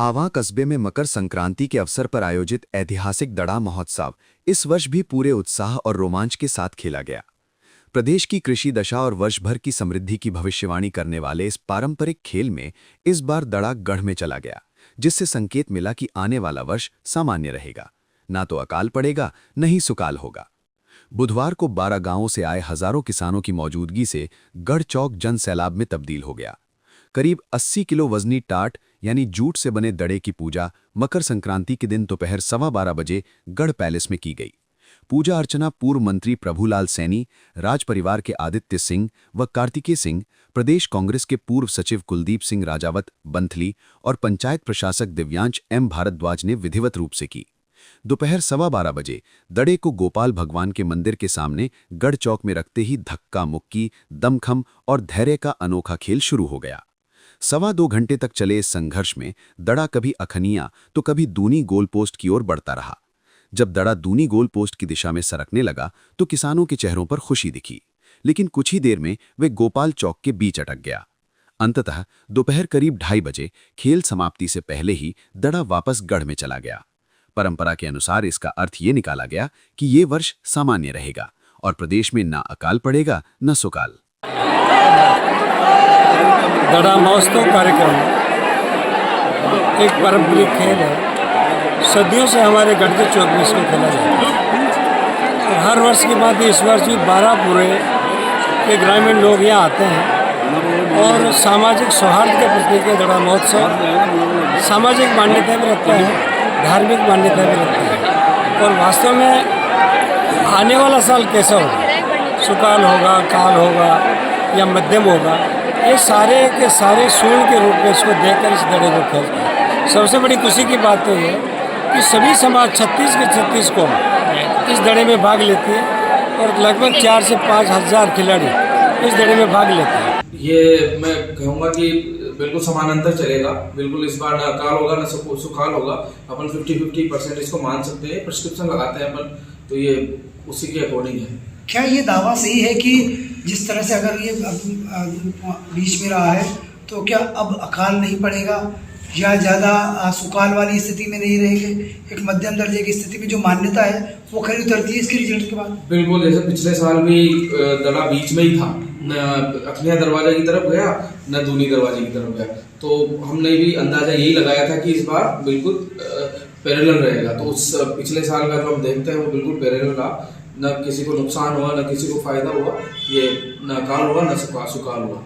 आवां कस्बे में मकर संक्रांति के अवसर पर आयोजित ऐतिहासिक दड़ा महोत्सव इस वर्ष भी पूरे उत्साह और रोमांच के साथ खेला गया। प्रदेश की कृषि दशा और वर्ष भर की समृद्धि की भविष्यवाणी करने वाले इस पारंपरिक खेल में इस बार दड़ा गढ़ में चला गया, जिससे संकेत मिला कि आने वाला वर्ष सामान्य रहेगा। ना तो अकाल पड़ेगा, न ही सुकाल होगा। बुधवार को 12 गांवों से आए हजारों किसानों की मौजूदगी से गढ़ चौक जन सैलाब में तब्दील हो गया। करीब 80 किलो वजनी टाट यानी जूट से बने दड़े की पूजा मकर संक्रांति के दिन दोपहर 12:15 बजे गढ़ पैलेस में की गई। पूजा अर्चना पूर्व मंत्री प्रभुलाल सैनी, राज परिवार के आदित्य सिंह व कार्तिकेय सिंह, प्रदेश कांग्रेस के पूर्व सचिव कुलदीप सिंह राजावत बंथली और पंचायत प्रशासक दिव्यांश एम भारद्वाज ने विधिवत रूप से की। दोपहर 12:15 बजे दड़े को गोपाल भगवान के मंदिर के सामने गढ़ चौक में रखते ही धक्का मुक्की, दमखम और धैर्य का अनोखा खेल शुरू हो गया। 2.25 घंटे तक चले इस संघर्ष में दड़ा कभी अखनिया तो कभी दूनी गोल पोस्ट की ओर बढ़ता रहा। जब दड़ा दूनी गोल पोस्ट की दिशा में सरकने लगा तो किसानों के चेहरों पर खुशी दिखी, लेकिन कुछ ही देर में वे गोपाल चौक के बीच अटक गया। अंततः दोपहर करीब 2:30 बजे खेल समाप्ति से पहले ही दड़ा वापस गढ़ में चला गया। परंपरा के अनुसार इसका अर्थ ये निकाला गया कि ये वर्ष सामान्य रहेगा और प्रदेश में ना अकाल पड़ेगा न सुकाल। दड़ा महोत्सव कार्यक्रम एक पारंपरिक खेल है। सदियों से हमारे गढ़ के चौक में इसको खेला जाता है और हर वर्ष की बात इस वर्ष भी 12 पूरे के ग्रामीण लोग यहाँ आते हैं और सामाजिक सौहार्द के प्रतीक है। दड़ा महोत्सव सामाजिक मान्यता भी रखता है, धार्मिक मान्यता भी रखता है और वास्तव में आने वाला साल कैसा होगा, सुकाल होगा, काल होगा या मध्यम होगा, ये सारे के सारे सूर्य के रूप में इसको देखकर इस दड़े को खेलते हैं। सबसे बड़ी खुशी की बात तो ये कि सभी समाज 36 के 36 को इस दड़े में भाग लेती है और लगभग 4 से 5 हज़ार खिलाड़ी इस दड़े में भाग लेते हैं। ये मैं कहूँगा कि बिल्कुल समानांतर चलेगा। बिल्कुल इस बार ना अकाल होगा ना सुकाल होगा। अपन 50-50% इसको मान सकते हैं। प्रिस्क्रिप्शन लगाते हैं अपन, तो ये उसी के अकॉर्डिंग है। क्या ये दावा सही है कि जिस तरह से अगर ये बीच में रहा है तो क्या अब अकाल नहीं पड़ेगा या ज़्यादा सुकाल वाली स्थिति में नहीं रहेंगे, एक मध्यम दर्जे की स्थिति में जो मान्यता है वो खरी उतरती है इसके रिजल्ट के बाद? बिल्कुल, जैसे पिछले साल भी दड़ा बीच में ही था, न अखनिया दरवाजा की तरफ गया न दूनी दरवाजे की तरफ गया। तो हमने भी अंदाजा यही लगाया था कि इस बार बिल्कुल पैरेलल रहेगा। तो उस पिछले साल का जो हम देखते हैं वो बिल्कुल पैरेलल रहा। न किसी को नुकसान हुआ, न किसी को फायदा हुआ। ये न अकाल हुआ न सुकाल हुआ।